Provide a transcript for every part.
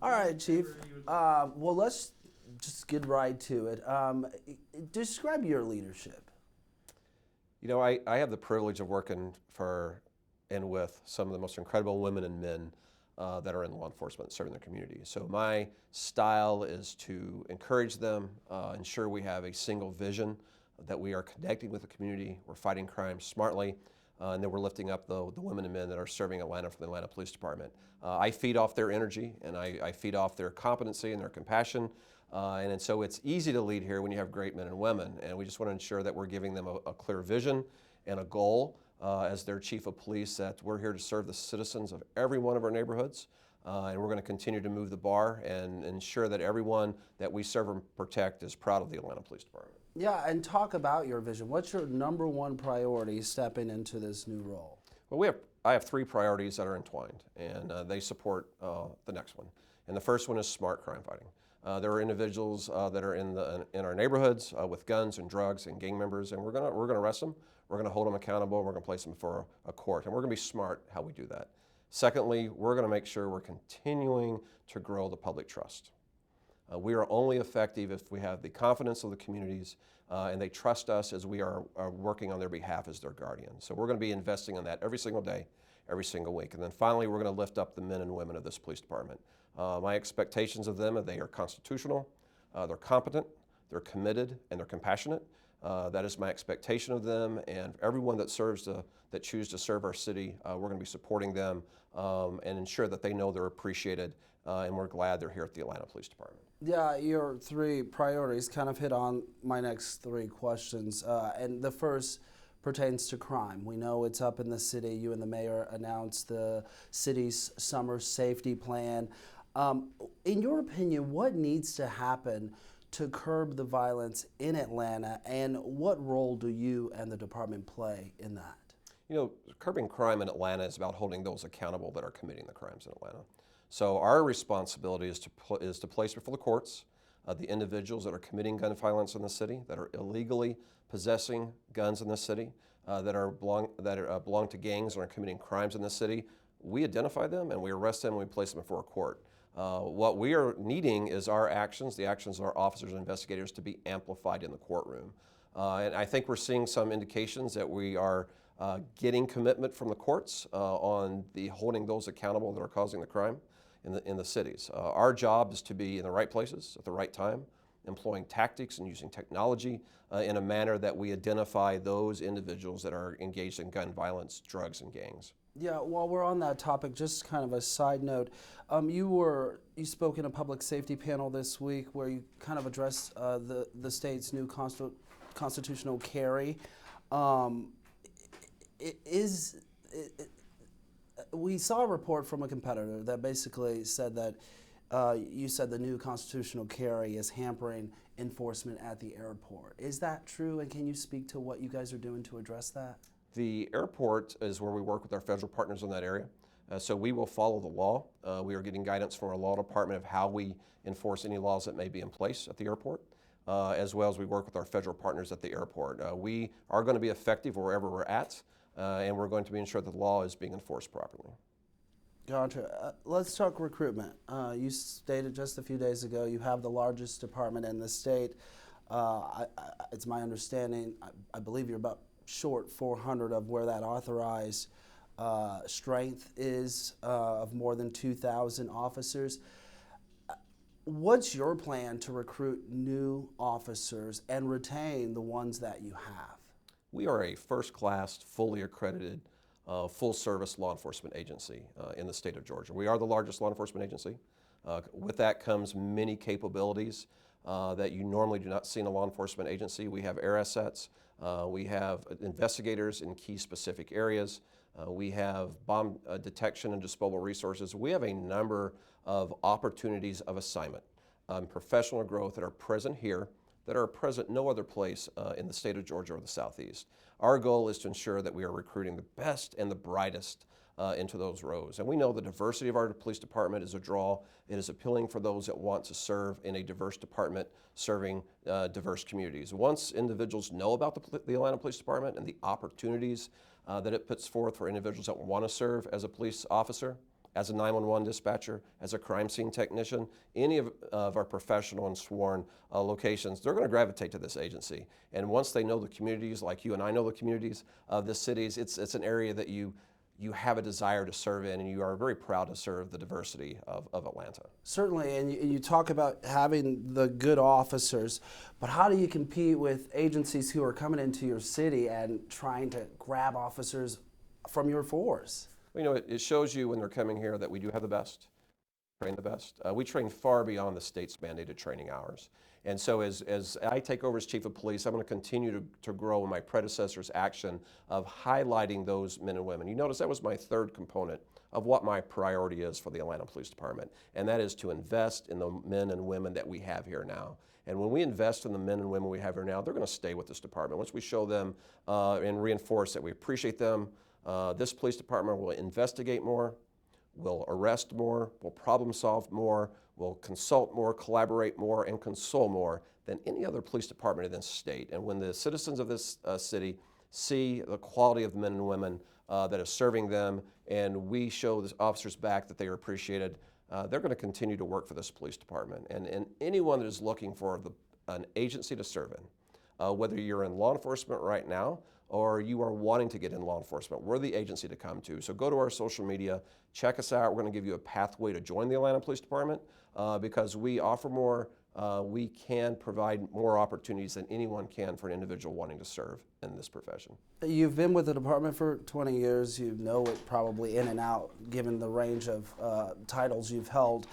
All right, Chief. Well, let's just get right to it. Describe your leadership. You know, I have the privilege of working for and with some of the most incredible women and men that are in law enforcement serving their community. So my style is to encourage them, ensure we have a single vision, that we are connecting with the community, we're fighting crime smartly, and then we're lifting up the women and men that are serving Atlanta for the Atlanta Police Department. I feed off their energy, and I feed off their competency and their compassion. And so it's easy to lead here when you have great men and women, and we just want to ensure that we're giving them a clear vision and a goal as their chief of police, that we're here to serve the citizens of every one of our neighborhoods, and we're going to continue to move the bar and ensure that everyone that we serve and protect is proud of the Atlanta Police Department. Yeah, and talk about your vision. What's your number one priority stepping into this new role? Well, I have three priorities that are entwined, and they support the next one. And the first one is smart crime fighting. There are individuals that are in our neighborhoods with guns and drugs and gang members, and we're gonna arrest them. We're gonna hold them accountable. And we're gonna place them before a court, and we're gonna be smart how we do that. Secondly, we're gonna make sure we're continuing to grow the public trust. We are only effective if we have the confidence of the communities and they trust us as we are working on their behalf as their guardians. So we're going to be investing in that every single day, every single week. And then finally, we're going to lift up the men and women of this police department. My expectations of them are they are constitutional, they're competent, they're committed, and they're compassionate. That is my expectation of them, and everyone that chooses to serve our city, we're going to be supporting them and ensure that they know they're appreciated, and we're glad they're here at the Atlanta Police Department. Yeah, your three priorities kind of hit on my next three questions, and the first pertains to crime. We know it's up in the city. You and the mayor announced the city's summer safety plan. In your opinion, what needs to happen to curb the violence in Atlanta, and what role do you and the department play in that? You know, curbing crime in Atlanta is about holding those accountable that are committing the crimes in Atlanta. So our responsibility is to place before the courts the individuals that are committing gun violence in the city, that are illegally possessing guns in the city, that belong to gangs and are committing crimes in the city. We identify them and we arrest them and we place them before a court. What we are needing is our actions, the actions of our officers and investigators, to be amplified in the courtroom. And I think we're seeing some indications that we are getting commitment from the courts on the holding those accountable that are causing the crime in the cities. Our job is to be in the right places at the right time, employing tactics and using technology in a manner that we identify those individuals that are engaged in gun violence, drugs, and gangs. Yeah, while we're on that topic, just kind of a side note, you spoke in a public safety panel this week where you kind of addressed the state's new constitutional carry. We saw a report from a competitor that basically said that you said the new constitutional carry is hampering enforcement at the airport. Is that true, and can you speak to what you guys are doing to address that? The airport is where we work with our federal partners in that area. So we will follow the law. We are getting guidance from our law department of how we enforce any laws that may be in place at the airport, as well as we work with our federal partners at the airport. We are going to be effective wherever we're at, and we're going to be ensure that the law is being enforced properly. Gotcha. Let's talk recruitment. You stated just a few days ago you have the largest department in the state. It's my understanding, I believe you're about short 400 of where that authorized strength is of more than 2,000 officers. What's your plan to recruit new officers and retain the ones that you have? We are a first-class, fully accredited, full-service law enforcement agency in the state of Georgia. We are the largest law enforcement agency. With that comes many capabilities that you normally do not see in a law enforcement agency. We have air assets. We have investigators in key specific areas. We have bomb detection and disposal resources. We have a number of opportunities of assignment, professional growth that are present here, that are present no other place in the state of Georgia or the Southeast. Our goal is to ensure that we are recruiting the best and the brightest into those rows. And we know the diversity of our police department is a draw. It is appealing for those that want to serve in a diverse department serving diverse communities. Once individuals know about the Atlanta Police Department and the opportunities that it puts forth for individuals that want to serve as a police officer, as a 911 dispatcher, as a crime scene technician, any of our professional and sworn locations, they're going to gravitate to this agency. And once they know the communities, like you and I know the communities of this city, it's an area that you have a desire to serve in, and you are very proud to serve the diversity of Atlanta. Certainly, and you talk about having the good officers, but how do you compete with agencies who are coming into your city and trying to grab officers from your force? Well, it shows you when they're coming here that we do have the best, train the best. We train far beyond the state's mandated training hours. And so as I take over as Chief of Police, I'm going to continue to grow in my predecessor's action of highlighting those men and women. You notice that was my third component of what my priority is for the Atlanta Police Department, and that is to invest in the men and women that we have here now. And when we invest in the men and women we have here now, they're going to stay with this department. Once we show them and reinforce that we appreciate them, this police department will investigate more, will arrest more, will problem solve more, will consult more, collaborate more, and console more than any other police department in this state. And when the citizens of this city see the quality of the men and women that are serving them, and we show the officers back that they are appreciated, they're going to continue to work for this police department. And anyone that is looking for an agency to serve in, whether you're in law enforcement right now or you are wanting to get in law enforcement, we're the agency to come to. So go to our social media, check us out. We're going to give you a pathway to join the Atlanta Police Department because we offer more, we can provide more opportunities than anyone can for an individual wanting to serve in this profession. You've been with the department for 20 years. You know it probably in and out, given the range of titles you've held.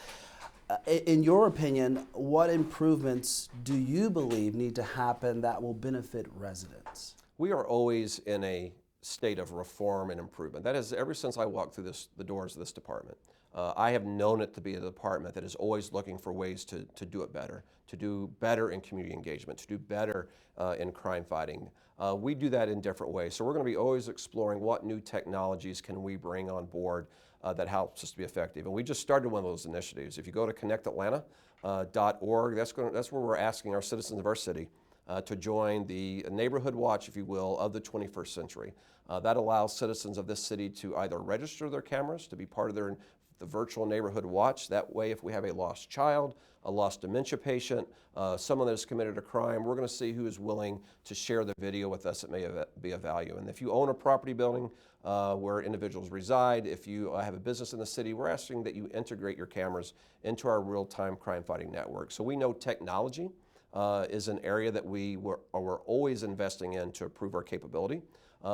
In your opinion, what improvements do you believe need to happen that will benefit residents? We are always in a state of reform and improvement. That is, ever since I walked through the doors of this department, I have known it to be a department that is always looking for ways to do it better, to do better in community engagement, to do better in crime fighting. We do that in different ways. So we're going to be always exploring what new technologies can we bring on board that helps us to be effective. And we just started one of those initiatives. If you go to connectatlanta.org, that's where we're asking our citizens of our city to join the neighborhood watch, if you will, of the 21st century. That allows citizens of this city to either register their cameras to be part of the virtual neighborhood watch. That way, if we have a lost child, a lost dementia patient, someone that has committed a crime, we're going to see who is willing to share the video with us that may be of value. And if you own a property building where individuals reside, if you have a business in the city, we're asking that you integrate your cameras into our real-time crime fighting network. So we know technology is an area that we're always investing in to improve our capability.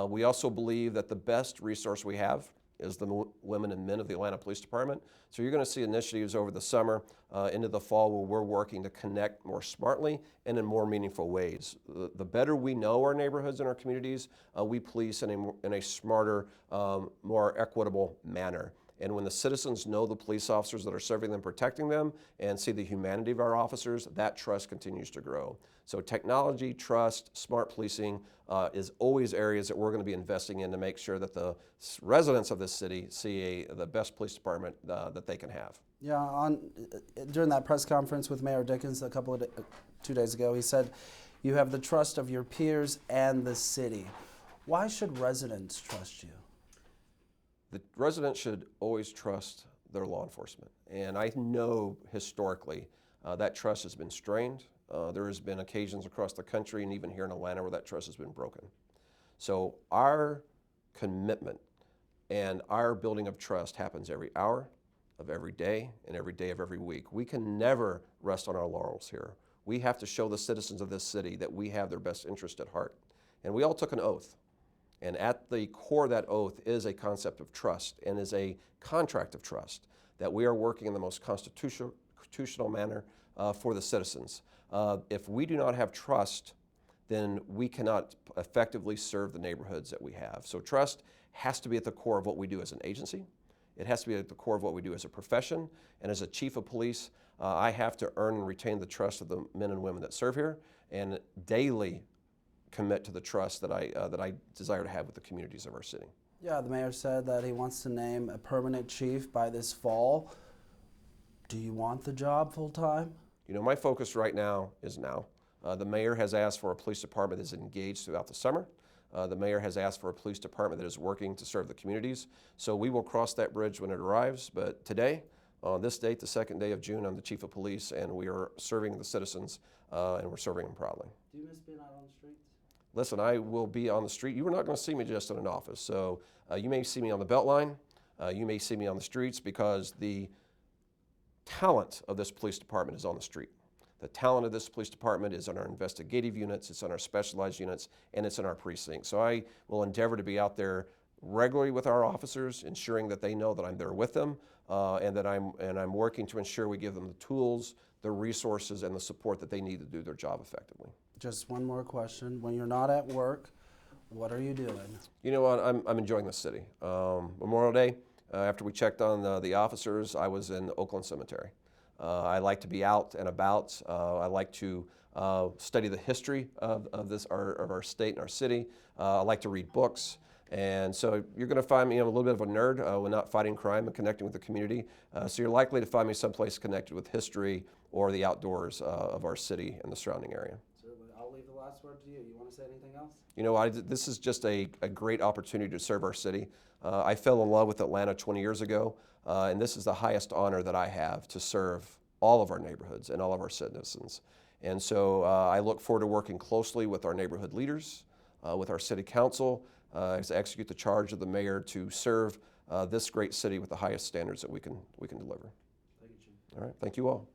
We also believe that the best resource we have is the women and men of the Atlanta Police Department. So you're going to see initiatives over the summer into the fall where we're working to connect more smartly and in more meaningful ways. The better we know our neighborhoods and our communities, we police in a smarter, more equitable manner. And when the citizens know the police officers that are serving them, protecting them, and see the humanity of our officers, that trust continues to grow. So technology, trust, smart policing is always areas that we're going to be investing in to make sure that the residents of this city see the best police department that they can have. Yeah, during that press conference with Mayor Dickens 2 days ago, he said, you have the trust of your peers and the city. Why should residents trust you? The residents should always trust their law enforcement. And I know historically that trust has been strained. There has been occasions across the country and even here in Atlanta where that trust has been broken. So our commitment and our building of trust happens every hour of every day and every day of every week. We can never rest on our laurels here. We have to show the citizens of this city that we have their best interest at heart. And we all took an oath. And at the core of that oath is a concept of trust and is a contract of trust that we are working in the most constitutional manner for the citizens. If we do not have trust, then we cannot effectively serve the neighborhoods that we have. So trust has to be at the core of what we do as an agency. It has to be at the core of what we do as a profession. And as a chief of police, I have to earn and retain the trust of the men and women that serve here and daily commit to the trust that I desire to have with the communities of our city. Yeah, the mayor said that he wants to name a permanent chief by this fall. Do you want the job full time? You know, my focus right now is now. The mayor has asked for a police department that is engaged throughout the summer. The mayor has asked for a police department that is working to serve the communities. So we will cross that bridge when it arrives. But today, on this date, the 2nd day of June, I'm the chief of police, and we are serving the citizens, and we're serving them proudly. Do you miss being out on the streets? Listen, I will be on the street. You are not going to see me just in an office. So you may see me on the Beltline. You may see me on the streets, because the talent of this police department is on the street. The talent of this police department is in our investigative units, it's in our specialized units, and it's in our precinct. So I will endeavor to be out there regularly with our officers, ensuring that they know that I'm there with them, and that I'm working to ensure we give them the tools, the resources, and the support that they need to do their job effectively. Just one more question. When you're not at work, what are you doing? You know what? I'm enjoying the city. Memorial Day, after we checked on the officers, I was in Oakland Cemetery. I like to be out and about. I like to study the history of our state and our city. I like to read books. And so you're going to find me, I'm a little bit of a nerd. We're not fighting crime and connecting with the community. So you're likely to find me someplace connected with history or the outdoors of our city and the surrounding area. Certainly. I'll leave the last word to you. You want to say anything else? You know, this is just a great opportunity to serve our city. I fell in love with Atlanta 20 years ago, and this is the highest honor that I have, to serve all of our neighborhoods and all of our citizens. And so I look forward to working closely with our neighborhood leaders, with our city council, to execute the charge of the mayor to serve this great city with the highest standards that we can deliver. Thank you, Chief. All right, thank you all.